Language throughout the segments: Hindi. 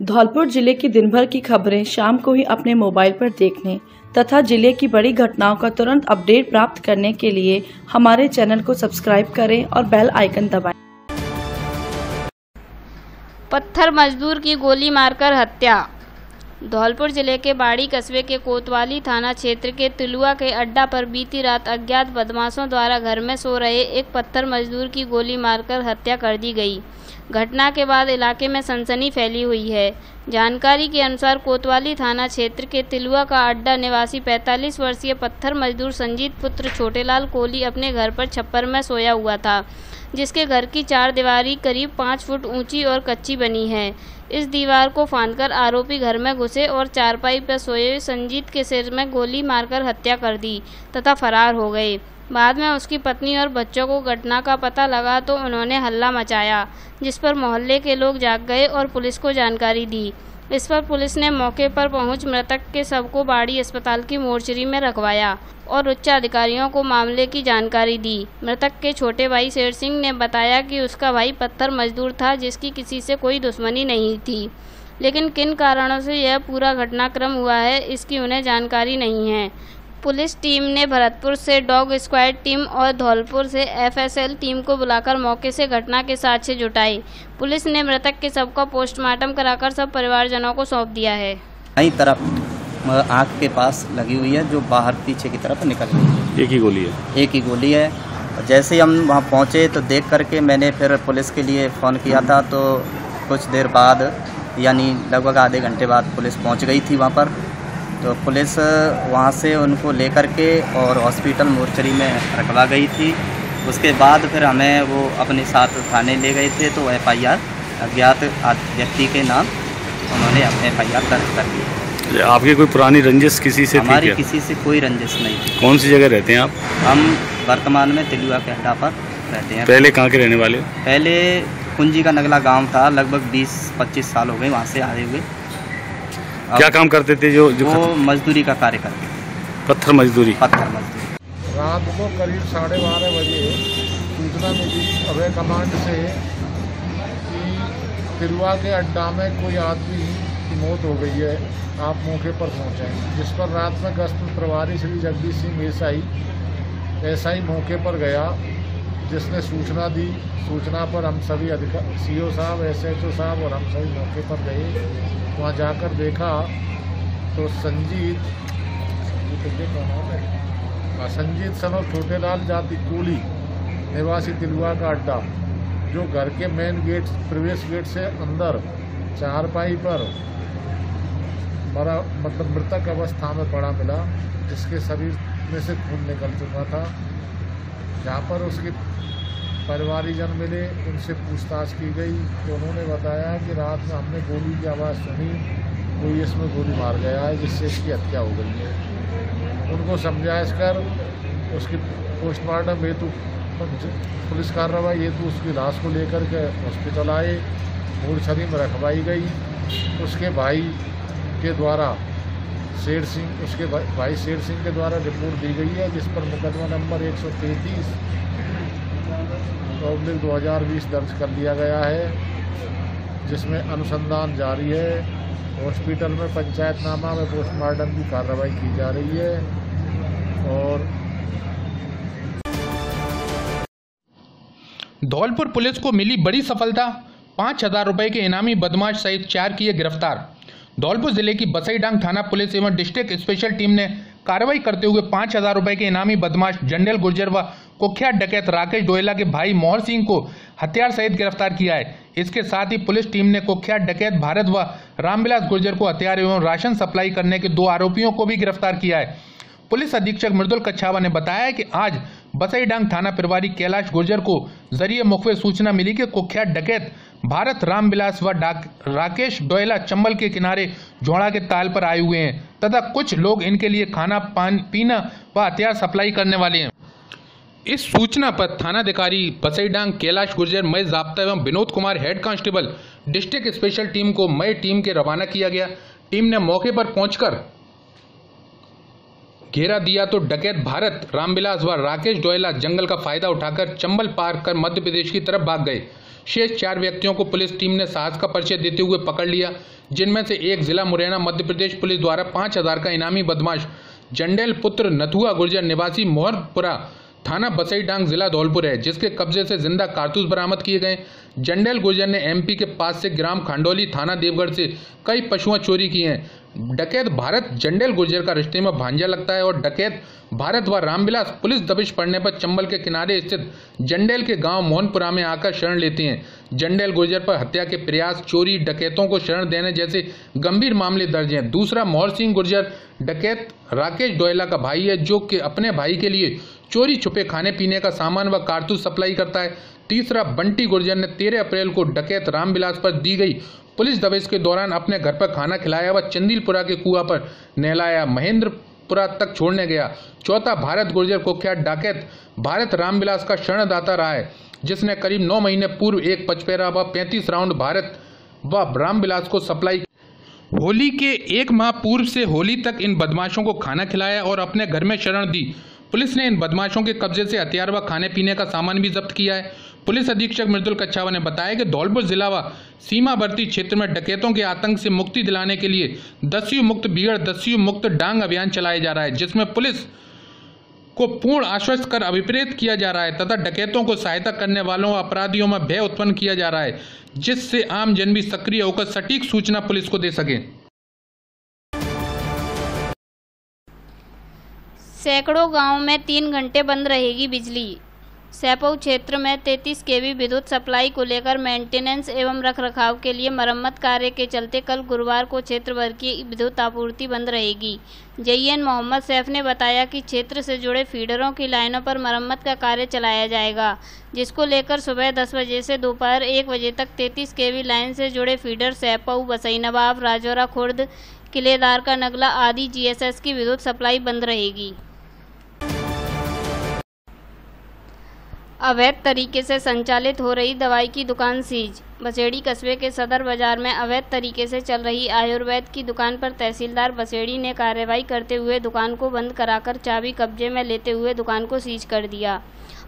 धौलपुर जिले की दिन भर की खबरें शाम को ही अपने मोबाइल पर देखने तथा जिले की बड़ी घटनाओं का तुरंत अपडेट प्राप्त करने के लिए हमारे चैनल को सब्सक्राइब करें और बेल आइकन दबाएं। पत्थर मजदूर की गोली मारकर हत्या। धौलपुर जिले के बाड़ी कस्बे के कोतवाली थाना क्षेत्र के तिलुआ के अड्डा पर बीती रात अज्ञात बदमाशों द्वारा घर में सो रहे एक पत्थर मजदूर की गोली मारकर हत्या कर दी गई। घटना के बाद इलाके में सनसनी फैली हुई है। जानकारी के अनुसार कोतवाली थाना क्षेत्र के तिलुआ का अड्डा निवासी 45 वर्षीय पत्थर मजदूर संजीत पुत्र छोटेलाल कोहली अपने घर पर छप्पर में सोया हुआ था, जिसके घर की चार दीवारी करीब 5 फुट ऊंची और कच्ची बनी है। इस दीवार को फांदकर आरोपी घर में घुसे और चारपाई पर सोए संजीत के सिर में गोली मारकर हत्या कर दी तथा फरार हो गए। बाद में उसकी पत्नी और बच्चों को घटना का पता लगा तो उन्होंने हल्ला मचाया, जिस पर मोहल्ले के लोग जाग गए और पुलिस को जानकारी दी। इस पर पुलिस ने मौके पर पहुंच मृतक के शव को बाड़ी अस्पताल की मोर्चरी में रखवाया और उच्च अधिकारियों को मामले की जानकारी दी। मृतक के छोटे भाई शेर सिंह ने बताया कि उसका भाई पत्थर मजदूर था, जिसकी किसी से कोई दुश्मनी नहीं थी, लेकिन किन कारणों से यह पूरा घटनाक्रम हुआ है इसकी उन्हें जानकारी नहीं है। पुलिस टीम ने भरतपुर से डॉग स्क्वाड टीम और धौलपुर से FSL टीम को बुलाकर मौके से घटना के साक्ष्य जुटाए। पुलिस ने मृतक के शव का पोस्टमार्टम कराकर सब परिवारजनों को सौंप दिया है। दाईं तरफ आँख के पास लगी हुई है, जो बाहर पीछे की तरफ निकल गई है। एक ही गोली है। जैसे ही हम वहाँ पहुँचे तो देख करके मैंने फिर पुलिस के लिए फ़ोन किया था, तो कुछ देर बाद यानी लगभग आधे घंटे बाद पुलिस पहुँच गई थी वहाँ पर। तो पुलिस वहाँ से उनको लेकर के और हॉस्पिटल मोर्चरी में रखवा गई थी। उसके बाद फिर हमें वो अपने साथ थाने ले गए थे, तो FIR अज्ञात व्यक्ति के नाम उन्होंने FIR दर्ज कर दी। आपकी कोई पुरानी रंजिश किसी से? हमारी किसी से कोई रंजिश नहीं थी। कौन सी जगह रहते हैं आप? हम वर्तमान में तिलुआ के अड्डा पर रहते हैं। पहले कहाँ के रहने वाले? पहले कुंजी का नगला गाँव था, लगभग 20-25 साल हो गए वहाँ से आए हुए। क्या काम करते थे? जो वो मजदूरी का कार्य करते थे। पत्थर मजदूरी। रात को करीब 12:30 बजे सूचना मिली अभय कमांड से कि तिलुआ के अड्डा में कोई आदमी की मौत हो गई है, आप मौके पर पहुंचे। जिस पर रात में गश्त प्रभारी श्री जगदीश सिंह एसआई मौके पर गया, जिसने सूचना दी। सूचना पर हम सभी CO साहब, SHO साहब और हम सभी मौके पर गए। वहाँ जाकर देखा तो संजीत सनो छोटेलाल जाति कोहली निवासी तिलुआ का अड्डा, जो घर के मेन गेट प्रवेश गेट से अंदर चारपाई पर मृतक अवस्था में पड़ा मिला, जिसके शरीर में से खून निकल चुका था। जहाँ पर उसके परिवारीजन मिले, उनसे पूछताछ की गई तो उन्होंने बताया कि रात में हमने गोली की आवाज़ सुनी, कोई इसमें गोली मार गया है, जिससे इसकी हत्या हो गई है। उनको समझाइश कर उसकी पोस्टमार्टम हेतु पुलिस कार्रवाई हेतु उसकी लाश को लेकर के हॉस्पिटल आए, मोर्चरी में रखवाई गई। उसके भाई के द्वारा शेर सिंह, उसके भाई शेर सिंह के द्वारा रिपोर्ट दी गई है, जिस पर मुकदमा नंबर 133/2020 दर्ज कर लिया गया है, जिसमें अनुसंधान जारी है। हॉस्पिटल में पंचायतनामा में पोस्टमार्टम की कार्रवाई की जा रही है। और धौलपुर पुलिस को मिली बड़ी सफलता, 5,000 रुपए के इनामी बदमाश सहित 4 किए गिरफ्तार। धौलपुर जिले की बसईडांग थाना पुलिस एवं डिस्ट्रिक्ट स्पेशल टीम ने कार्रवाई करते हुए 5,000 रुपए के इनामी बदमाश जनरल गुर्जर व कुख्यात डकैत राकेश डोयला के भाई मोहर सिंह को हथियार सहित गिरफ्तार किया है। इसके साथ ही पुलिस टीम ने कुख्यात डकैत भारत व रामविलास गुर्जर को हथियार एवं राशन सप्लाई करने के 2 आरोपियों को भी गिरफ्तार किया है। पुलिस अधीक्षक मृदुल कच्छावा ने बताया कि आज बसईडांग थाना प्रभारी कैलाश गुर्जर को जरिए मुखबिर सूचना मिली कि कुख्यात डकैत भारत रामविलास व राकेश डोयला चंबल के किनारे झोड़ा के ताल पर आए हुए हैं तथा कुछ लोग इनके लिए खाना पीना व हथियार सप्लाई करने वाले हैं। इस सूचना पर थानाधिकारी बसईडांग कैलाश गुर्जर, मय जाब्ता एवं Vinod Kumar head constable district special team को मय टीम के रवाना किया गया। टीम ने मौके पर पहुंचकर घेरा दिया तो डकैत भारत रामविलास व राकेश डोयला जंगल का फायदा उठाकर चंबल पार कर मध्य प्रदेश की तरफ भाग गए। शेष 4 व्यक्तियों को पुलिस टीम ने साहस का परिचय देते हुए पकड़ लिया, जिनमें से एक जिला मुरैना मध्य प्रदेश पुलिस द्वारा 5000 का इनामी बदमाश जंडेल पुत्र नथुआ गुर्जर निवासी मोहरपुरा थाना बसईडांग जिला धौलपुर है, जिसके कब्जे से जिंदा कारतूस बरामद किए गए। जंडेल गुर्जर ने एमपी के पास से ग्राम खांडोली थाना देवगढ़ से कई पशुआं चोरी की हैं। डकैत भारत जंडेल गुर्जर का रिश्ते में भांजा लगता है और डकैत भारत व रामविलास पुलिस दबिश पड़ने पर चंबल के किनारे स्थित जंडेल के गांव मोहनपुरा में आकर शरण लेते हैं। जंडेल गुर्जर पर हत्या के प्रयास, चोरी, डकैतों को शरण देने जैसे गंभीर मामले दर्ज हैं। दूसरा मोहर सिंह गुर्जर डकैत राकेश डोयला का भाई है, जो कि अपने भाई के लिए चोरी छुपे खाने पीने का सामान व कारतूस सप्लाई करता है। तीसरा बंटी गुर्जर ने 13 अप्रैल को डकैत रामविलास पर दी गई पुलिस दबिश के दौरान अपने घर पर खाना खिलाया व चंदीलपुरा के कुआं पर नहलाया, महेंद्रपुरा तक छोड़ने गया। चौथा भारत गुर्जर कुख्यात डकैत भारत रामविलास का शरणदाता रहा है, जिसने करीब 9 महीने पूर्व एक पचपेरा व 35 राउंड भारत व रामविलास को सप्लाई। होली के 1 माह पूर्व से होली तक इन बदमाशों को खाना खिलाया और अपने घर में शरण दी। पुलिस ने इन बदमाशों के कब्जे से हथियार व खाने पीने का सामान भी जब्त किया है। पुलिस अधीक्षक मृदुल कच्छावा ने बताया कि धौलपुर जिला व सीमावर्ती क्षेत्र में डकैतों के आतंक से मुक्ति दिलाने के लिए दस्यु मुक्त बीगड़ दस्यु मुक्त डांग अभियान चलाया जा रहा है, जिसमें पुलिस को पूर्ण आश्वस्त कर अभिप्रेत किया जा रहा है तथा डकैतों को सहायता करने वालों व अपराधियों में भय उत्पन्न किया जा रहा है, जिससे आम जन भी सक्रिय होकर सटीक सूचना पुलिस को दे सके। सैकड़ों गांवों में 3 घंटे बंद रहेगी बिजली। सैपऊ क्षेत्र में 33 केवी विद्युत सप्लाई को लेकर मेंटेनेंस एवं रखरखाव के लिए मरम्मत कार्य के चलते कल गुरुवार को क्षेत्र भर की विद्युत आपूर्ति बंद रहेगी। जेईएन मोहम्मद सैफ ने बताया कि क्षेत्र से जुड़े फीडरों की लाइनों पर मरम्मत का कार्य चलाया जाएगा, जिसको लेकर सुबह 10 बजे से दोपहर 1 बजे तक 33 केवी लाइन से जुड़े फीडर सैपऊ, बसई नवाब, राजौरा खुर्द, किलेदार का नगला आदि जीएसएस की विद्युत सप्लाई बंद रहेगी। अवैध तरीके से संचालित हो रही दवाई की दुकान सीज। बसेड़ी कस्बे के सदर बाजार में अवैध तरीके से चल रही आयुर्वेद की दुकान पर तहसीलदार बसेड़ी ने कार्रवाई करते हुए दुकान को बंद कराकर चाबी कब्जे में लेते हुए दुकान को सीज कर दिया।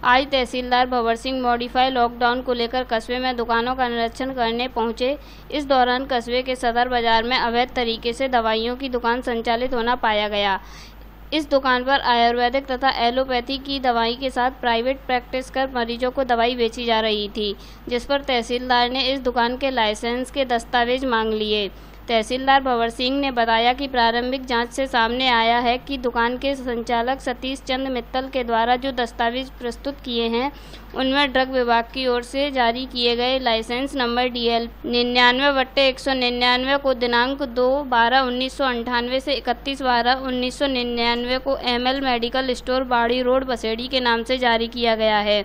आज तहसीलदार भंवर सिंह मॉडिफाई लॉकडाउन को लेकर कस्बे में दुकानों का निरीक्षण करने पहुंचे। इस दौरान कस्बे के सदर बाजार में अवैध तरीके से दवाइयों की दुकान संचालित होना पाया गया। इस दुकान पर आयुर्वेदिक तथा एलोपैथी की दवाई के साथ प्राइवेट प्रैक्टिस कर मरीजों को दवाई बेची जा रही थी, जिस पर तहसीलदार ने इस दुकान के लाइसेंस के दस्तावेज मांग लिए। तहसीलदार भंवर सिंह ने बताया कि प्रारंभिक जांच से सामने आया है कि दुकान के संचालक सतीश चंद्र मित्तल के द्वारा जो दस्तावेज प्रस्तुत किए हैं उनमें ड्रग विभाग की ओर से जारी किए गए लाइसेंस नंबर DL 99/199 को दिनांक 2/12/1998 से 31/12/1999 को ML मेडिकल स्टोर बाड़ी रोड बसेड़ी के नाम से जारी किया गया है,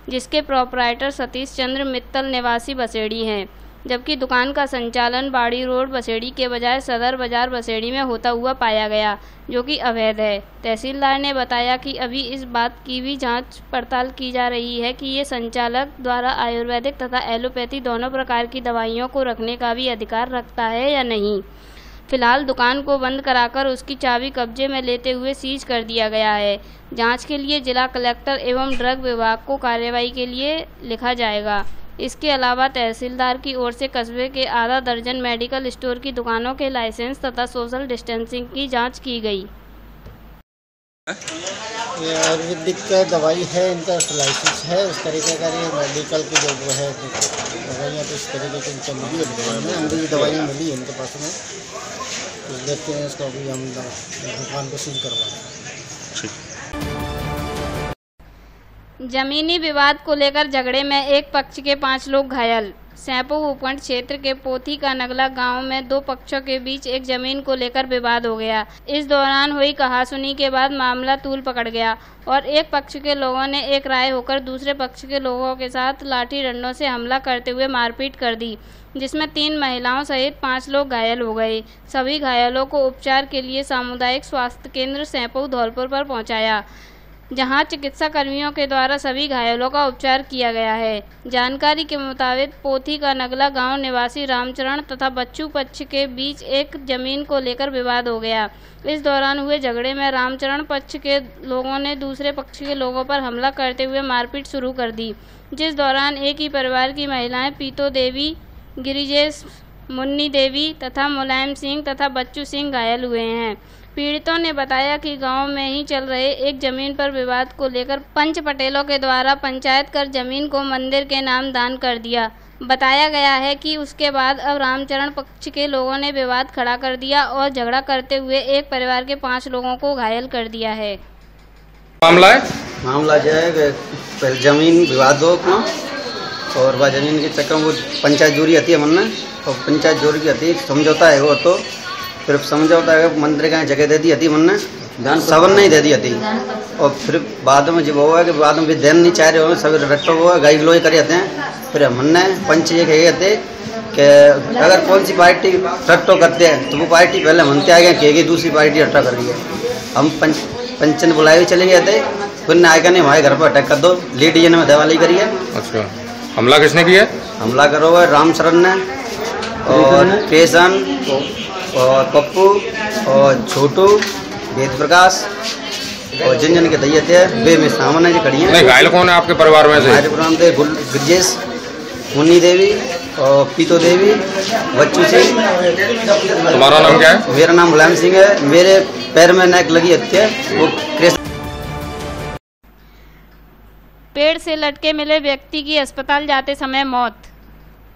जिसके प्रोपराइटर सतीश चंद्र मित्तल निवासी बसेड़ी हैं, जबकि दुकान का संचालन बाड़ी रोड बसेड़ी के बजाय सदर बाजार बसेड़ी में होता हुआ पाया गया, जो कि अवैध है। तहसीलदार ने बताया कि अभी इस बात की भी जांच पड़ताल की जा रही है कि ये संचालक द्वारा आयुर्वेदिक तथा एलोपैथी दोनों प्रकार की दवाइयों को रखने का भी अधिकार रखता है या नहीं। फिलहाल दुकान को बंद कराकर उसकी चाबी कब्जे में लेते हुए सीज कर दिया गया है। जाँच के लिए जिला कलेक्टर एवं ड्रग विभाग को कार्रवाई के लिए लिखा जाएगा। इसके अलावा तहसीलदार की ओर से कस्बे के आधा दर्जन मेडिकल स्टोर की दुकानों के लाइसेंस तथा सोशल डिस्टेंसिंग की जांच की गई। ये आयुर्वेदिक का दवाई है, इनका लाइसेंस है, उस तरीके का ये मेडिकल की जो है दवाइयाँ तो इस तरीके की चल रही है। अंग्रेजी दवाइयाँ मिली इनके पास में, तो देखते हैं इसको अभी हम दुकान को सीज करवाएं। जमीनी विवाद को लेकर झगड़े में एक पक्ष के 5 लोग घायल। सैपऊ उपखंड क्षेत्र के पोथी का नगला गांव में 2 पक्षों के बीच एक जमीन को लेकर विवाद हो गया। इस दौरान हुई कहासुनी के बाद मामला तूल पकड़ गया और एक पक्ष के लोगों ने एक राय होकर दूसरे पक्ष के लोगों के साथ लाठी डंडों से हमला करते हुए मारपीट कर दी, जिसमें 3 महिलाओं सहित 5 लोग घायल हो गए। सभी घायलों को उपचार के लिए सामुदायिक स्वास्थ्य केंद्र सैपऊ धौलपुर पर पहुँचाया। जहां चिकित्सा कर्मियों के द्वारा सभी घायलों का उपचार किया गया है। जानकारी के मुताबिक पोथी का नगला गांव निवासी रामचरण तथा बच्चू पक्ष के बीच एक जमीन को लेकर विवाद हो गया। इस दौरान हुए झगड़े में रामचरण पक्ष के लोगों ने दूसरे पक्ष के लोगों पर हमला करते हुए मारपीट शुरू कर दी, जिस दौरान एक ही परिवार की महिलाएं पीतो देवी, गिरिजेश, मुन्नी देवी तथा मुलायम सिंह तथा बच्चू सिंह घायल हुए हैं। पीड़ितों ने बताया कि गांव में ही चल रहे एक जमीन पर विवाद को लेकर पंच पटेलों के द्वारा पंचायत कर जमीन को मंदिर के नाम दान कर दिया। बताया गया है कि उसके बाद अब रामचरण पक्ष के लोगों ने विवाद खड़ा कर दिया और झगड़ा करते हुए एक परिवार के 5 लोगों को घायल कर दिया है। मामला जो है जमीन विवाद हो अपना और वह जमीन के चक्कर में वो पंचायत जोरी आती है मनना और पंचायत जोरी की आती समझौता है वो तो फिर समझौता है मंदिर का जगह दे दी आती मनना सबन नहीं दे दी आती और फिर बाद में जब वो है कि बाद में भी देन नहीं चाह रहे हो सब रट्टो हुआ गाई गलोई कर जाते हैं। फिर हमने पंच ये कहते कि अगर कौन सी पार्टी रट्टो करते हैं तो वो पार्टी पहले मनते आ गए कहेगी दूसरी पार्टी रट्टा कर रही है। हम पंच ने बुलाए हुए चले गए थे, फिर ने आएगा नहीं हमारे घर पर अटैक कर दो, लेडी ने दवाली करी है। अच्छा, हमला किसने किया? हमला करो है रामचरण ने और केशन और पप्पू और छोटू, वेद प्रकाश और जिन के दैये थे वे में सामने जो खड़ी है। घायल कौन है आपके परिवार में से? हमारे परिवार में गिरजेश, मुन्नी देवी और पीतो देवी, बच्चू सिंह। तुम्हारा नाम क्या है? मेरा नाम मुलायम सिंह है। मेरे पैर में नेक लगी है वो पेड़ से लटके मिले व्यक्ति की अस्पताल जाते समय मौत।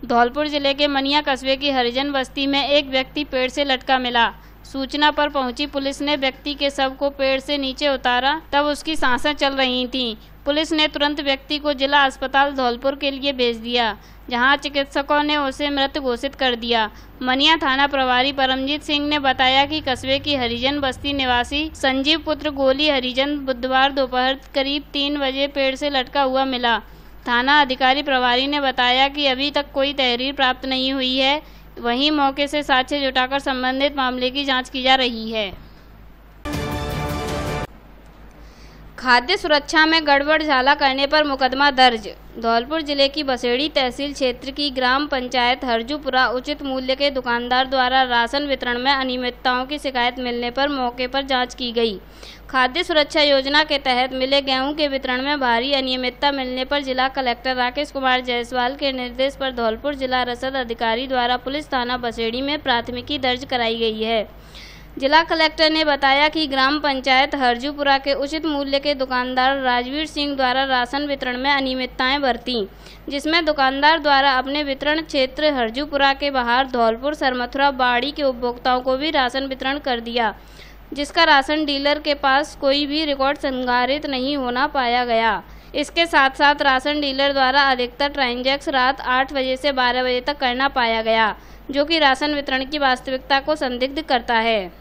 धौलपुर जिले के मनिया कस्बे की हरिजन बस्ती में एक व्यक्ति पेड़ से लटका मिला। सूचना पर पहुंची पुलिस ने व्यक्ति के शव को पेड़ से नीचे उतारा, तब उसकी सांसें चल रही थीं। पुलिस ने तुरंत व्यक्ति को जिला अस्पताल धौलपुर के लिए भेज दिया, जहां चिकित्सकों ने उसे मृत घोषित कर दिया। मनिया थाना प्रभारी परमजीत सिंह ने बताया कि कस्बे की हरिजन बस्ती निवासी संजीव पुत्र गोली हरिजन बुधवार दोपहर करीब 3 बजे पेड़ से लटका हुआ मिला। थाना अधिकारी प्रभारी ने बताया कि अभी तक कोई तहरीर प्राप्त नहीं हुई है, वहीं मौके से साक्ष्य जुटाकर संबंधित मामले की जांच की जा रही है। खाद्य सुरक्षा में गड़बड़झाला करने पर मुकदमा दर्ज। धौलपुर जिले की बसेड़ी तहसील क्षेत्र की ग्राम पंचायत हरजूपुरा उचित मूल्य के दुकानदार द्वारा राशन वितरण में अनियमितताओं की शिकायत मिलने पर मौके पर जांच की गई। खाद्य सुरक्षा योजना के तहत मिले गेहूं के वितरण में भारी अनियमितता मिलने पर जिला कलेक्टर राकेश कुमार जायसवाल के निर्देश पर धौलपुर जिला रसद अधिकारी द्वारा पुलिस थाना बसेड़ी में प्राथमिकी दर्ज कराई गई है। जिला कलेक्टर ने बताया कि ग्राम पंचायत हरजूपुरा के उचित मूल्य के दुकानदार राजवीर सिंह द्वारा राशन वितरण में अनियमितताएं बरतीं, जिसमें दुकानदार द्वारा अपने वितरण क्षेत्र हरजूपुरा के बाहर धौलपुर सरमथुरा बाड़ी के उपभोक्ताओं को भी राशन वितरण कर दिया, जिसका राशन डीलर के पास कोई भी रिकॉर्ड संधारित नहीं होना पाया गया। इसके साथ साथ राशन डीलर द्वारा अधिकतर ट्रांजैक्शन रात 8 बजे से 12 बजे तक करना पाया गया, जो कि राशन वितरण की वास्तविकता को संदिग्ध करता है।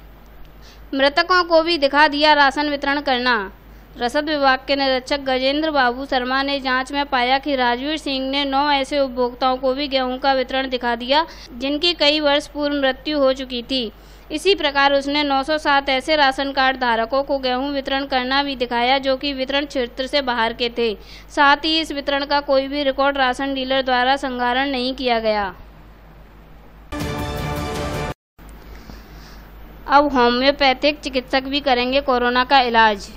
मृतकों को भी दिखा दिया राशन वितरण करना। रसद विभाग के निरीक्षक गजेंद्र बाबू शर्मा ने जांच में पाया कि राजवीर सिंह ने 9 ऐसे उपभोक्ताओं को भी गेहूं का वितरण दिखा दिया जिनकी कई वर्ष पूर्व मृत्यु हो चुकी थी। इसी प्रकार उसने 907 ऐसे राशन कार्ड धारकों को गेहूं वितरण करना भी दिखाया जो कि वितरण क्षेत्र से बाहर के थे। साथ ही इस वितरण का कोई भी रिकॉर्ड राशन डीलर द्वारा संधारण नहीं किया गया। अब होम्योपैथिक चिकित्सक भी करेंगे कोरोना का इलाज।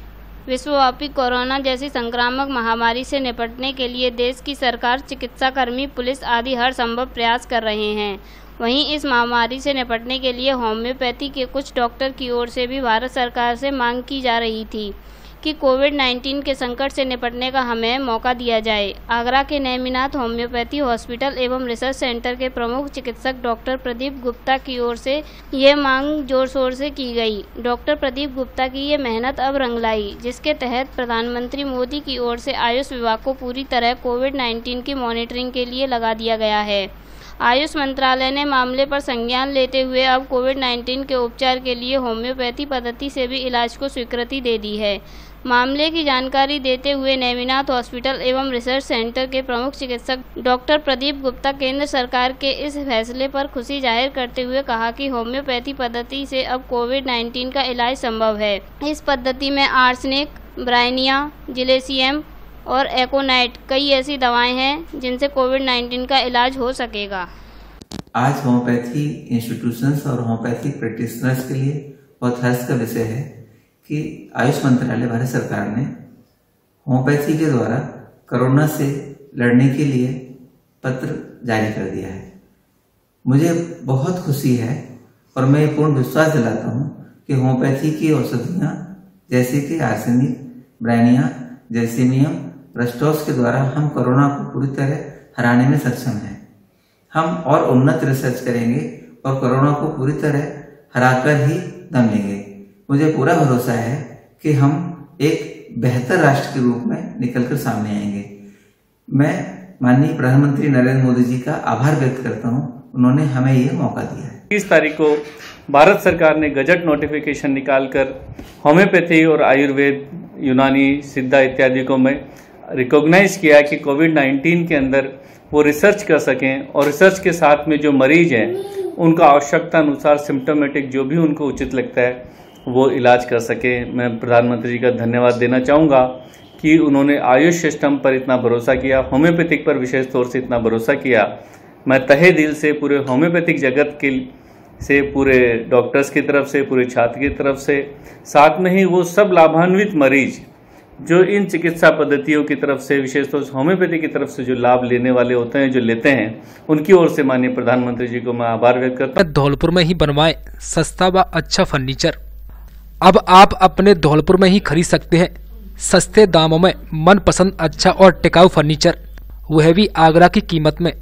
विश्वव्यापी कोरोना जैसी संक्रामक महामारी से निपटने के लिए देश की सरकार, चिकित्साकर्मी, पुलिस आदि हर संभव प्रयास कर रहे हैं। वहीं इस महामारी से निपटने के लिए होम्योपैथी के कुछ डॉक्टर की ओर से भी भारत सरकार से मांग की जा रही थी कि कोविड-19 के संकट से निपटने का हमें मौका दिया जाए। आगरा के नेमिनाथ होम्योपैथी हॉस्पिटल एवं रिसर्च सेंटर के प्रमुख चिकित्सक डॉक्टर प्रदीप गुप्ता की ओर से ये मांग जोर शोर से की गई। डॉक्टर प्रदीप गुप्ता की ये मेहनत अब रंग लाई, जिसके तहत प्रधानमंत्री मोदी की ओर से आयुष विभाग को पूरी तरह कोविड-19 की मॉनिटरिंग के लिए लगा दिया गया है। आयुष मंत्रालय ने मामले पर संज्ञान लेते हुए अब कोविड-19 के उपचार के लिए होम्योपैथी पद्धति से भी इलाज को स्वीकृति दे दी है। मामले की जानकारी देते हुए नेमिनाथ हॉस्पिटल एवं रिसर्च सेंटर के प्रमुख चिकित्सक डॉक्टर प्रदीप गुप्ता केंद्र सरकार के इस फैसले पर खुशी जाहिर करते हुए कहा कि होम्योपैथी पद्धति से अब कोविड-19 का इलाज संभव है। इस पद्धति में आर्सेनिक, ब्राइनिया, जिलेसियम और एकोनाइट कई ऐसी दवाएं हैं जिनसे कोविड-19 का इलाज हो सकेगा। आज होम्योपैथी इंस्टीट्यूशंस और होम्योपैथिक प्रैक्टिशनर्स के लिए बहुत हर्ष का विषय है कि आयुष मंत्रालय भारत सरकार ने होम्योपैथी के द्वारा कोरोना से लड़ने के लिए पत्र जारी कर दिया है। मुझे बहुत खुशी है और मैं पूर्ण विश्वास दिलाता हूँ कि होम्योपैथी की औषधियाँ जैसे कि आर्सेनिक, ब्राइनिया, जैसीमियम, प्रस्टोस के द्वारा हम कोरोना को पूरी तरह हराने में सक्षम हैं। हम और उन्नत रिसर्च करेंगे और कोरोना को पूरी तरह हराकर ही दम लेंगे। मुझे पूरा भरोसा है कि हम एक बेहतर राष्ट्र के रूप में निकलकर सामने आएंगे। मैं माननीय प्रधानमंत्री नरेंद्र मोदी जी का आभार व्यक्त करता हूं, उन्होंने हमें ये मौका दिया है। 30 तारीख को भारत सरकार ने गजट नोटिफिकेशन निकालकर होम्योपैथी और आयुर्वेद, यूनानी, सिद्धा इत्यादि को में रिकॉग्नाइज किया कि कोविड-19 के अंदर वो रिसर्च कर सकें और रिसर्च के साथ में जो मरीज हैं उनका आवश्यकता अनुसार सिम्टोमेटिक जो भी उनको उचित लगता है वो इलाज कर सके। मैं प्रधानमंत्री जी का धन्यवाद देना चाहूँगा कि उन्होंने आयुष सिस्टम पर इतना भरोसा किया, होम्योपैथिक पर विशेष तौर से इतना भरोसा किया। मैं तहे दिल से पूरे होम्योपैथिक जगत के से, पूरे डॉक्टर्स की तरफ से, पूरे छात्र की तरफ से, साथ में ही वो सब लाभान्वित मरीज जो इन चिकित्सा पद्धतियों की तरफ से, विशेष तौर से होम्योपैथी की तरफ से जो लाभ लेने वाले होते हैं, जो लेते हैं, उनकी ओर से माननीय प्रधानमंत्री जी को मैं आभार व्यक्त करता हूँ। धौलपुर में ही बनवाए सस्ता व अच्छा फर्नीचर। अब आप अपने धौलपुर में ही खरीद सकते हैं सस्ते दामों में मनपसंद अच्छा और टिकाऊ फर्नीचर, वह भी आगरा की कीमत में।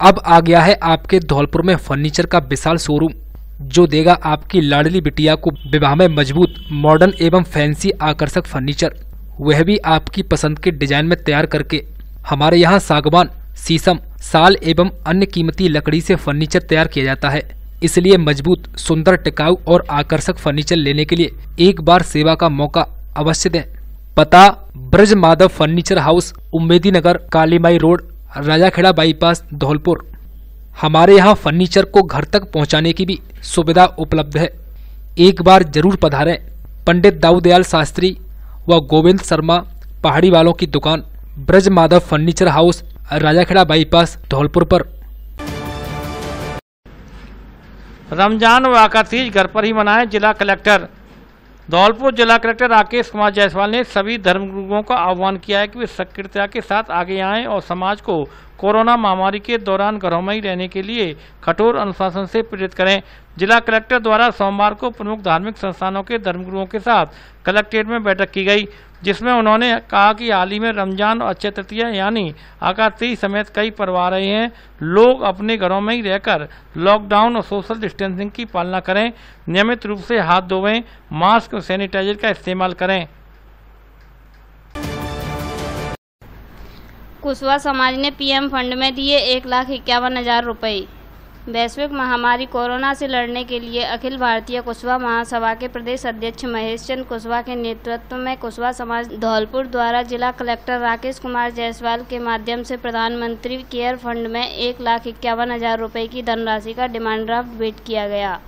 अब आ गया है आपके धौलपुर में फर्नीचर का विशाल शोरूम, जो देगा आपकी लाडली बिटिया को विवाह में मजबूत, मॉडर्न एवं फैंसी आकर्षक फर्नीचर, वह भी आपकी पसंद के डिजाइन में तैयार करके। हमारे यहाँ सागवान, शीशम, साल एवं अन्य कीमती लकड़ी से फर्नीचर तैयार किया जाता है। इसलिए मजबूत, सुंदर, टिकाऊ और आकर्षक फर्नीचर लेने के लिए एक बार सेवा का मौका अवश्य दें। पता: ब्रज माधव फर्नीचर हाउस, उम्मेदी नगर, कालीमाई रोड, राजाखेड़ा बाईपास, धौलपुर। हमारे यहाँ फर्नीचर को घर तक पहुँचाने की भी सुविधा उपलब्ध है। एक बार जरूर पधारें। पंडित दाऊदयाल शास्त्री व गोविंद शर्मा पहाड़ी वालों की दुकान, Braj Madhav furniture house, Rajakhera bypass, Dholpur पर। रमजान व आकातीज घर पर ही मनाए। जिला कलेक्टर धौलपुर जिला कलेक्टर राकेश कुमार जायसवाल ने सभी धर्मगुरुओं का आह्वान किया है कि वे सक्रियता के साथ आगे आएं और समाज को कोरोना महामारी के दौरान घरों में ही रहने के लिए कठोर अनुशासन से प्रेरित करें। जिला कलेक्टर द्वारा सोमवार को प्रमुख धार्मिक संस्थानों के धर्मगुरुओं के साथ कलेक्ट्रेट में बैठक की गई, जिसमें उन्होंने कहा कि हाल ही में रमजान और अक्षय तृतीया यानी आकातीज समेत कई पर्व आ रहे हैं। लोग अपने घरों में ही रहकर लॉकडाउन और सोशल डिस्टेंसिंग की पालना करें, नियमित रूप से हाथ धोवें, मास्क और सैनिटाइजर का इस्तेमाल करें। कुशवाहा समाज ने पीएम फंड में दिए 1,51,000 रुपये। वैश्विक महामारी कोरोना से लड़ने के लिए अखिल भारतीय कुशवाहा महासभा के प्रदेश अध्यक्ष महेश चंद्र कुशवाहा के नेतृत्व में कुशवाहा समाज धौलपुर द्वारा जिला कलेक्टर राकेश कुमार जायसवाल के माध्यम से प्रधानमंत्री केयर फंड में 1,51,000 रुपये की धनराशि का डिमांड ड्राफ्ट भेंट किया गया।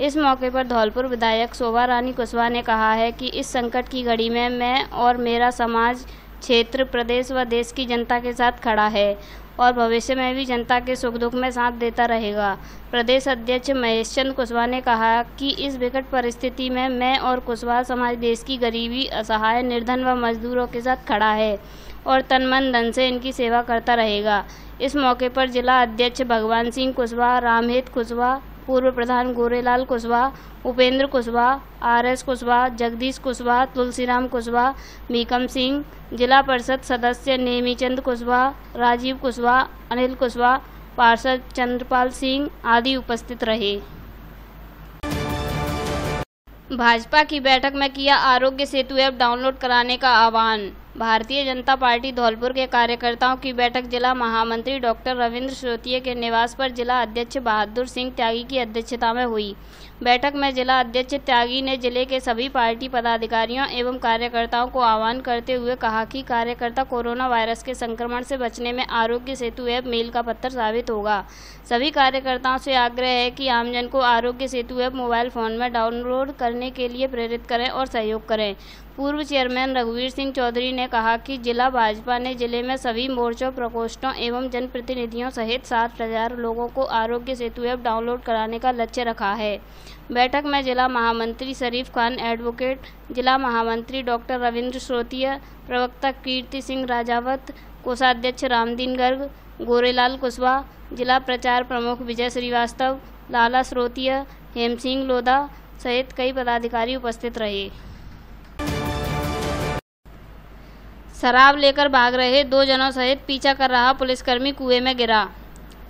इस मौके पर धौलपुर विधायक शोभा रानी कुशवाहा ने कहा है कि इस संकट की घड़ी में मैं और मेरा समाज, क्षेत्र, प्रदेश व देश की जनता के साथ खड़ा है और भविष्य में भी जनता के सुख दुख में साथ देता रहेगा। प्रदेश अध्यक्ष महेश चंद्र कुशवाहा ने कहा कि इस विकट परिस्थिति में मैं और कुशवाहा समाज देश की गरीबी, असहाय, निर्धन व मजदूरों के साथ खड़ा है और तन मन धन से इनकी सेवा करता रहेगा। इस मौके पर जिला अध्यक्ष भगवान सिंह कुशवाहा, रामहेत कुशवाहा, पूर्व प्रधान गोरेलाल कुशवाहा, उपेंद्र कुशवाहा, आरएस कुशवाहा, जगदीश कुशवाहा, तुलसीराम कुशवाहा, मीकम सिंह, जिला परिषद सदस्य नेमीचंद कुशवाहा, राजीव कुशवाहा, अनिल कुशवाहा, पार्षद चंद्रपाल सिंह आदि उपस्थित रहे। भाजपा की बैठक में किया आरोग्य सेतु ऐप डाउनलोड कराने का आह्वान। भारतीय जनता पार्टी धौलपुर के कार्यकर्ताओं की बैठक जिला महामंत्री डॉक्टर रविंद्र श्रोतिये के निवास पर जिला अध्यक्ष बहादुर सिंह त्यागी की अध्यक्षता में हुई। बैठक में जिला अध्यक्ष त्यागी ने जिले के सभी पार्टी पदाधिकारियों एवं कार्यकर्ताओं को आह्वान करते हुए कहा कि कार्यकर्ता कोरोना वायरस के संक्रमण से बचने में आरोग्य सेतु ऐप मील का पत्थर साबित होगा। सभी कार्यकर्ताओं से आग्रह है कि आमजन को Aarogya Setu app mobile phone में डाउनलोड करने के लिए प्रेरित करें और सहयोग करें। पूर्व चेयरमैन रघुवीर सिंह चौधरी ने कहा कि जिला भाजपा ने जिले में सभी मोर्चों, प्रकोष्ठों एवं जनप्रतिनिधियों सहित 60,000 लोगों को आरोग्य सेतु ऐप डाउनलोड कराने का लक्ष्य रखा है। बैठक में जिला महामंत्री शरीफ खान एडवोकेट, जिला महामंत्री डॉक्टर रविंद्र श्रोतिया, प्रवक्ता कीर्ति सिंह राजावत, कोषाध्यक्ष रामदीन गर्ग, गोरेलाल कुशवाहा, जिला प्रचार प्रमुख विजय श्रीवास्तव, लाला श्रोतिया, हेम सिंह लोधा सहित कई पदाधिकारी उपस्थित रहे। शराब लेकर भाग रहे 2 जनों सहित पीछा कर रहा पुलिसकर्मी कुएं में गिरा।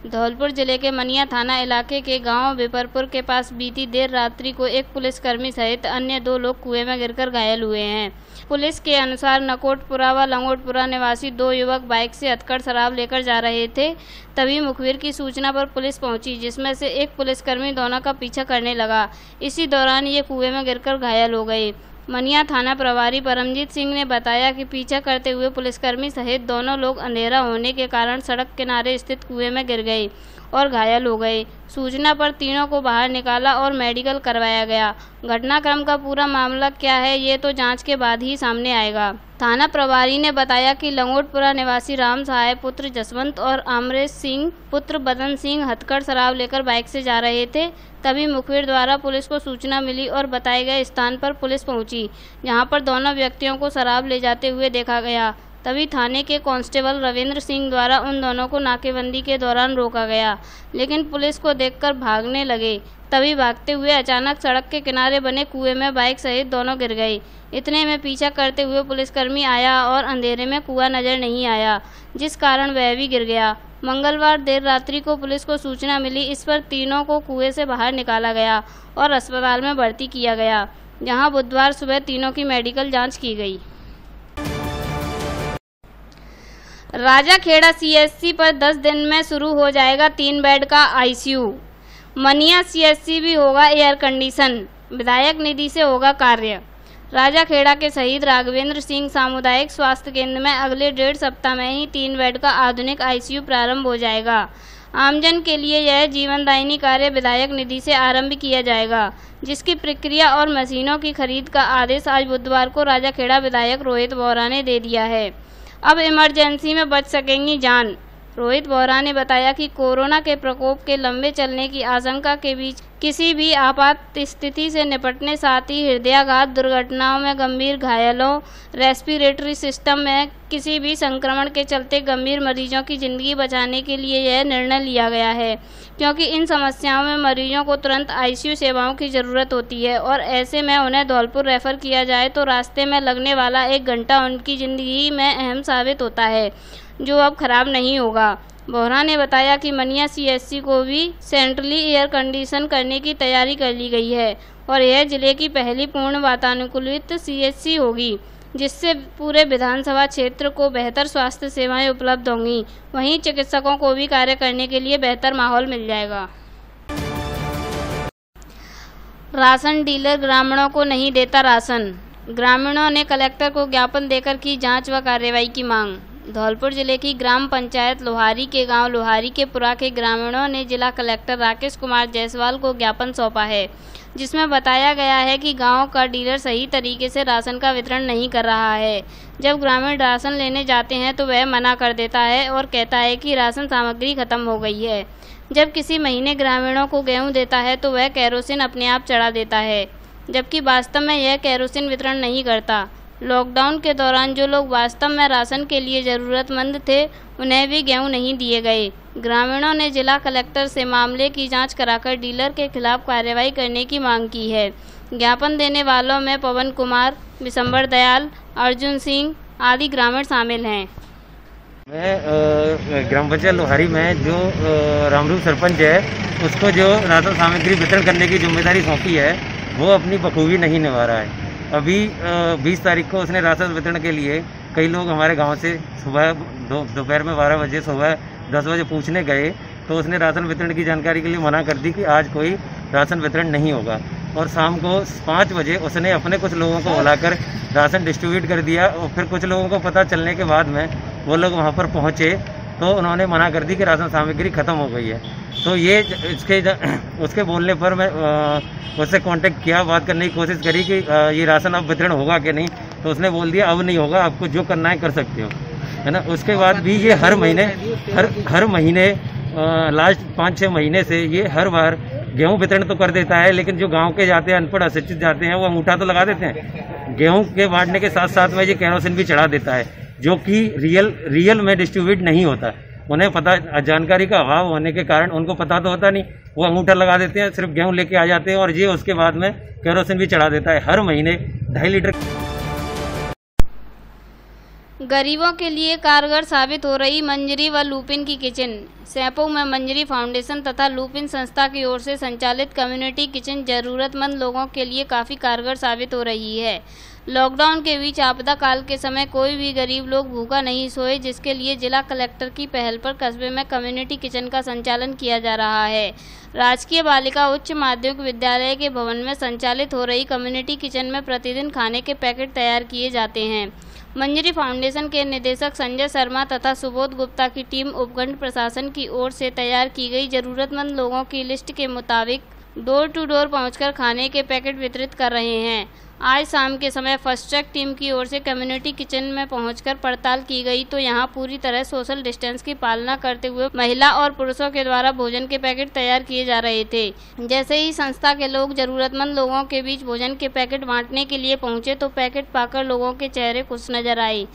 धौलपुर जिले के मनिया थाना इलाके के गांव बिपरपुर के पास बीती देर रात्रि को एक पुलिसकर्मी सहित अन्य 2 लोग कुएं में गिरकर घायल हुए हैं। पुलिस के अनुसार नकोटपुरा व लंगोटपुरा निवासी 2 युवक बाइक से हथकड़ शराब लेकर जा रहे थे। तभी मुखबिर की सूचना पर पुलिस पहुंची, जिसमें से एक पुलिसकर्मी दोनों का पीछा करने लगा। इसी दौरान ये कुएं में गिरकर घायल हो गए। मनिया थाना प्रभारी परमजीत सिंह ने बताया कि पीछा करते हुए पुलिसकर्मी सहित दोनों लोग अंधेरा होने के कारण सड़क किनारे स्थित कुएं में गिर गए और घायल हो गए। सूचना पर तीनों को बाहर निकाला और मेडिकल करवाया गया। घटनाक्रम का पूरा मामला क्या है, ये तो जांच के बाद ही सामने आएगा। थाना प्रभारी ने बताया कि लंगोटपुरा निवासी राम सहाय पुत्र जसवंत और अमरेश सिंह पुत्र बदन सिंह हथकड़ शराब लेकर बाइक से जा रहे थे। तभी मुखबिर द्वारा पुलिस को सूचना मिली और बताए गए स्थान पर पुलिस पहुंची, जहां पर दोनों व्यक्तियों को शराब ले जाते हुए देखा गया। तभी थाने के कांस्टेबल रविंद्र सिंह द्वारा उन दोनों को नाकेबंदी के दौरान रोका गया, लेकिन पुलिस को देखकर भागने लगे। तभी भागते हुए अचानक सड़क के किनारे बने कुएं में बाइक सहित दोनों गिर गए। इतने में पीछा करते हुए पुलिसकर्मी आया और अंधेरे में कुआं नजर नहीं आया, जिस कारण वह भी गिर गया। मंगलवार देर रात्रि को पुलिस को सूचना मिली। इस पर तीनों को कुएं से बाहर निकाला गया और अस्पताल में भर्ती किया गया, जहां बुधवार सुबह तीनों की मेडिकल जांच की गई। राजाखेड़ा सीएचसी पर 10 दिन में शुरू हो जाएगा 3 बेड का आईसीयू। मनिया सीएचसी भी होगा एयर कंडीशन, विधायक निधि से होगा कार्य। राजाखेड़ा के शहीद राघवेंद्र सिंह सामुदायिक स्वास्थ्य केंद्र में अगले 1.5 सप्ताह में ही 3 बेड का आधुनिक आईसीयू प्रारंभ हो जाएगा। आमजन के लिए यह जीवनदायिनी कार्य विधायक निधि से आरंभ किया जाएगा, जिसकी प्रक्रिया और मशीनों की खरीद का आदेश आज बुधवार को राजाखेड़ा विधायक रोहित बोहरा ने दे दिया है। अब इमरजेंसी में बच सकेंगी जान। रोहित बोहरा ने बताया कि कोरोना के प्रकोप के लंबे चलने की आशंका के बीच किसी भी आपात स्थिति से निपटने, साथ ही हृदयाघात दुर्घटनाओं में गंभीर घायलों, रेस्पिरेटरी सिस्टम में किसी भी संक्रमण के चलते गंभीर मरीजों की जिंदगी बचाने के लिए यह निर्णय लिया गया है, क्योंकि इन समस्याओं में मरीजों को तुरंत आईसीयू सेवाओं की ज़रूरत होती है और ऐसे में उन्हें धौलपुर रेफर किया जाए तो रास्ते में लगने वाला 1 घंटा उनकी ज़िंदगी में अहम साबित होता है, जो अब खराब नहीं होगा। बोहरा ने बताया कि मनिया सीएचसी को भी सेंट्रली एयर कंडीशन करने की तैयारी कर ली गई है और यह जिले की पहली पूर्ण वातानुकूलित सीएचसी होगी, जिससे पूरे विधानसभा क्षेत्र को बेहतर स्वास्थ्य सेवाएं उपलब्ध होंगी। वहीं चिकित्सकों को भी कार्य करने के लिए बेहतर माहौल मिल जाएगा। राशन डीलर ग्रामीणों को नहीं देता राशन। ग्रामीणों ने कलेक्टर को ज्ञापन देकर की जांच व कार्रवाई की मांग। धौलपुर जिले की ग्राम पंचायत लोहारी के गांव लोहारी के पुरा के ग्रामीणों ने जिला कलेक्टर राकेश कुमार जायसवाल को ज्ञापन सौंपा है, जिसमें बताया गया है कि गांव का डीलर सही तरीके से राशन का वितरण नहीं कर रहा है। जब ग्रामीण राशन लेने जाते हैं तो वह मना कर देता है और कहता है कि राशन सामग्री खत्म हो गई है। जब किसी महीने ग्रामीणों को गेहूँ देता है तो वह केरोसिन अपने आप चढ़ा देता है, जबकि वास्तव में यह केरोसिन वितरण नहीं करता। लॉकडाउन के दौरान जो लोग वास्तव में राशन के लिए ज़रूरतमंद थे, उन्हें भी गेहूं नहीं दिए गए। ग्रामीणों ने जिला कलेक्टर से मामले की जांच कराकर डीलर के खिलाफ कार्रवाई करने की मांग की है। ज्ञापन देने वालों में पवन कुमार, विशंबर दयाल, अर्जुन सिंह आदि ग्रामीण शामिल हैं। मैं ग्राम पंचायत लोहारी में जो रामरूप सरपंच है, उसको जो राशन सामग्री वितरण करने की जिम्मेदारी सौंपी है, वो अपनी बखूबी नहीं निभा रहा है। अभी 20 तारीख को उसने राशन वितरण के लिए कई लोग हमारे गांव से सुबह दोपहर में 12 बजे, सुबह 10 बजे पूछने गए तो उसने राशन वितरण की जानकारी के लिए मना कर दी कि आज कोई राशन वितरण नहीं होगा। और शाम को 5 बजे उसने अपने कुछ लोगों को बुलाकर राशन डिस्ट्रीब्यूट कर दिया और फिर कुछ लोगों को पता चलने के बाद में वो लोग वहाँ पर पहुँचे तो उन्होंने मना कर दी कि राशन सामग्री ख़त्म हो गई है। तो ये उसके बोलने पर मैं उससे कांटेक्ट किया, बात करने की कोशिश करी कि ये राशन अब वितरण होगा कि नहीं। तो उसने बोल दिया अब नहीं होगा, आपको जो करना है कर सकते हो, है ना। उसके बाद भी ये हर महीने लास्ट 5-6 महीने से ये हर बार गेहूं वितरण तो कर देता है, लेकिन जो गांव के जाते हैं, अनपढ़ अशिक्षित जाते हैं, वो अंगूठा तो लगा देते हैं। गेहूं के बांटने के साथ साथ में ये केरोसिन भी चढ़ा देता है, जो कि रियल में डिस्ट्रीब्यूट नहीं होता। उन्हें पता, जानकारी का अभाव होने के कारण उनको पता तो होता नहीं, वो अंगूठा लगा देते हैं, सिर्फ गेहूं लेके आ जाते हैं और ये उसके बाद में केरोसिन भी चढ़ा देता है। हर महीने 2.5 लीटर। गरीबों के लिए कारगर साबित हो रही मंजरी व लुपिन की किचन। सैपो में मंजरी फाउंडेशन तथा लुपिन संस्था की ओर से संचालित कम्युनिटी किचन जरूरतमंद लोगों के लिए काफ़ी कारगर साबित हो रही है। लॉकडाउन के बीच आपदा काल के समय कोई भी गरीब लोग भूखा नहीं सोए, जिसके लिए जिला कलेक्टर की पहल पर कस्बे में कम्युनिटी किचन का संचालन किया जा रहा है। राजकीय बालिका उच्च माध्यमिक विद्यालय के भवन में संचालित हो रही कम्युनिटी किचन में प्रतिदिन खाने के पैकेट तैयार किए जाते हैं। मंजरी फाउंडेशन के निदेशक संजय शर्मा तथा सुबोध गुप्ता की टीम उपखंड प्रशासन की ओर से तैयार की गई जरूरतमंद लोगों की लिस्ट के मुताबिक डोर टू डोर पहुंचकर खाने के पैकेट वितरित कर रहे हैं। आज शाम के समय फर्स्ट ट्रैक टीम की ओर से कम्युनिटी किचन में पहुंचकर पड़ताल की गई तो यहां पूरी तरह सोशल डिस्टेंस की पालना करते हुए महिला और पुरुषों के द्वारा भोजन के पैकेट तैयार किए जा रहे थे। जैसे ही संस्था के लोग जरूरतमंद लोगों के बीच भोजन के पैकेट बांटने के लिए पहुंचे तो पैकेट पाकर लोगों के चेहरे खुश नजर आए।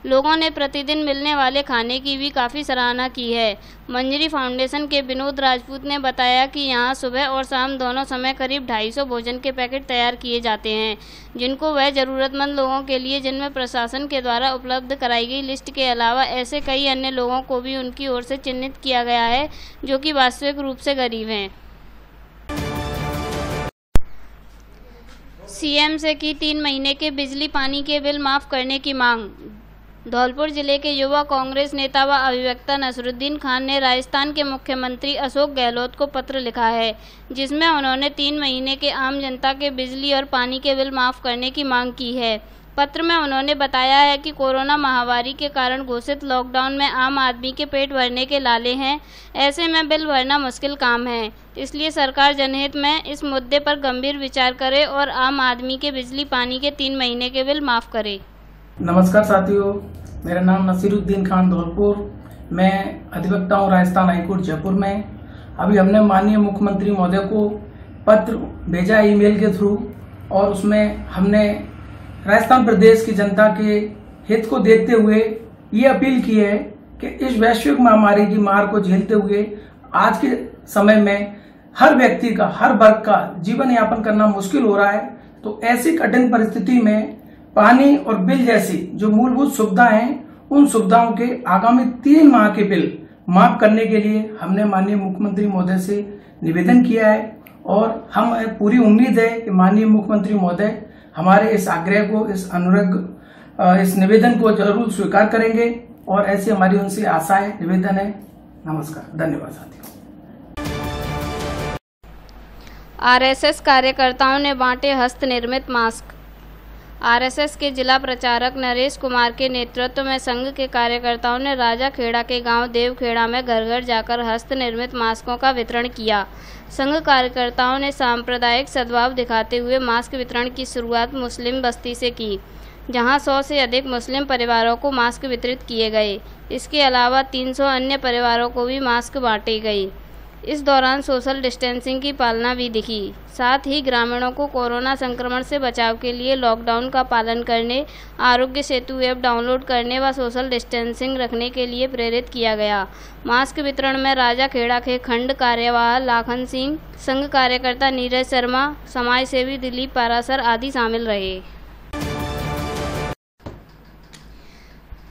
लोगों ने प्रतिदिन मिलने वाले खाने की भी काफ़ी सराहना की है। मंजरी फाउंडेशन के विनोद राजपूत ने बताया कि यहां सुबह और शाम दोनों समय करीब 250 भोजन के पैकेट तैयार किए जाते हैं, जिनको वह ज़रूरतमंद लोगों के लिए जिनमें प्रशासन के द्वारा उपलब्ध कराई गई लिस्ट के अलावा ऐसे कई अन्य लोगों को भी उनकी ओर से चिन्हित किया गया है जो कि वास्तविक रूप से गरीब हैं। सीएम से की 3 महीने के बिजली पानी के बिल माफ़ करने की मांग। धौलपुर जिले के युवा कांग्रेस नेता व अभिवक्ता नसरुद्दीन खान ने राजस्थान के मुख्यमंत्री अशोक गहलोत को पत्र लिखा है, जिसमें उन्होंने 3 महीने के आम जनता के बिजली और पानी के बिल माफ़ करने की मांग की है। पत्र में उन्होंने बताया है कि कोरोना महामारी के कारण घोषित लॉकडाउन में आम आदमी के पेट भरने के लाले हैं, ऐसे में बिल भरना मुश्किल काम है। इसलिए सरकार जनहित में इस मुद्दे पर गंभीर विचार करे और आम आदमी के बिजली पानी के 3 महीने के बिल माफ़ करे। नमस्कार साथियों, मेरा नाम नसीरुद्दीन खान धौलपुर, मैं अधिवक्ता हूँ राजस्थान हाईकोर्ट जयपुर में। अभी हमने माननीय मुख्यमंत्री महोदय को पत्र भेजा ईमेल के थ्रू और उसमें हमने राजस्थान प्रदेश की जनता के हित को देखते हुए ये अपील की है कि इस वैश्विक महामारी की मार को झेलते हुए आज के समय में हर व्यक्ति का, हर वर्ग का जीवन यापन करना मुश्किल हो रहा है। तो ऐसी कठिन परिस्थिति में पानी और बिल जैसी जो मूलभूत सुविधा हैं, उन सुविधाओं के आगामी 3 माह के बिल माफ करने के लिए हमने माननीय मुख्यमंत्री महोदय से निवेदन किया है और हम पूरी उम्मीद है कि माननीय मुख्यमंत्री महोदय हमारे इस आग्रह को, इस अनुरोध, इस निवेदन को जरूर स्वीकार करेंगे और ऐसी हमारी उनसे आशा है, निवेदन है। नमस्कार, धन्यवाद साथियों। आरएसएस कार्यकर्ताओं ने बांटे हस्त निर्मित मास्क। आरएसएस के जिला प्रचारक नरेश कुमार के नेतृत्व में संघ के कार्यकर्ताओं ने राजाखेड़ा के गांव देवखेड़ा में घर घर जाकर हस्त निर्मित मास्कों का वितरण किया। संघ कार्यकर्ताओं ने सांप्रदायिक सद्भाव दिखाते हुए मास्क वितरण की शुरुआत मुस्लिम बस्ती से की, जहां 100 से अधिक मुस्लिम परिवारों को मास्क वितरित किए गए। इसके अलावा 300 अन्य परिवारों को भी मास्क बांटे गए। इस दौरान सोशल डिस्टेंसिंग की पालना भी दिखी। साथ ही ग्रामीणों को कोरोना संक्रमण से बचाव के लिए लॉकडाउन का पालन करने, आरोग्य सेतु ऐप डाउनलोड करने व सोशल डिस्टेंसिंग रखने के लिए प्रेरित किया गया। मास्क वितरण में राजाखेड़ा के खंड कार्यवाह लाखन सिंह, संघ कार्यकर्ता नीरज शर्मा, समाज सेवी दिलीप पारासर आदि शामिल रहे।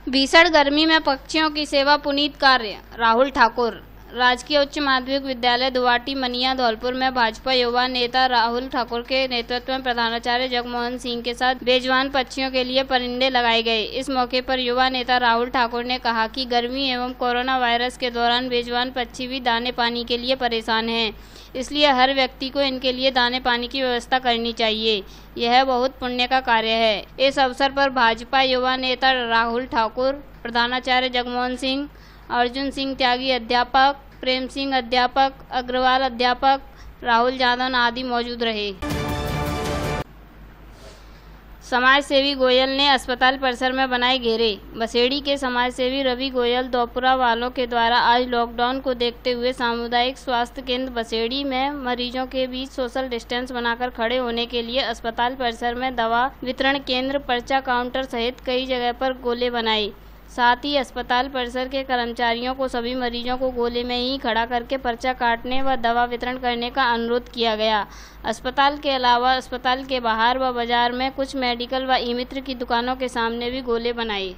भीषण गर्मी में पक्षियों की सेवा पुनीत कार्य। राहुल ठाकुर। राजकीय उच्च माध्यमिक विद्यालय दुवाटी मनिया धौलपुर में भाजपा युवा नेता राहुल ठाकुर के नेतृत्व में प्रधानाचार्य जगमोहन सिंह के साथ बेजुबान पक्षियों के लिए परिंदे लगाए गए। इस मौके पर युवा नेता राहुल ठाकुर ने कहा कि गर्मी एवं कोरोना वायरस के दौरान बेजुबान पक्षी भी दाने पानी के लिए परेशान हैं, इसलिए हर व्यक्ति को इनके लिए दाने पानी की व्यवस्था करनी चाहिए। यह बहुत पुण्य का कार्य है। इस अवसर पर भाजपा युवा नेता राहुल ठाकुर, प्रधानाचार्य जगमोहन सिंह, अर्जुन सिंह त्यागी अध्यापक, प्रेम सिंह अध्यापक, अग्रवाल अध्यापक, राहुल जादव आदि मौजूद रहे। समाज सेवी गोयल ने अस्पताल परिसर में बनाए घेरे। बसेड़ी के समाज सेवी रवि गोयल दोपुरा वालों के द्वारा आज लॉकडाउन को देखते हुए सामुदायिक स्वास्थ्य केंद्र बसेड़ी में मरीजों के बीच सोशल डिस्टेंस बनाकर खड़े होने के लिए अस्पताल परिसर में दवा वितरण केंद्र, पर्चा काउंटर सहित कई जगह पर गोले बनाए। साथ ही अस्पताल परिसर के कर्मचारियों को सभी मरीजों को गोले में ही खड़ा करके पर्चा काटने व दवा वितरण करने का अनुरोध किया गया। अस्पताल के अलावा अस्पताल के बाहर व बाजार में कुछ मेडिकल व ई-मित्र की दुकानों के सामने भी गोले बनाए।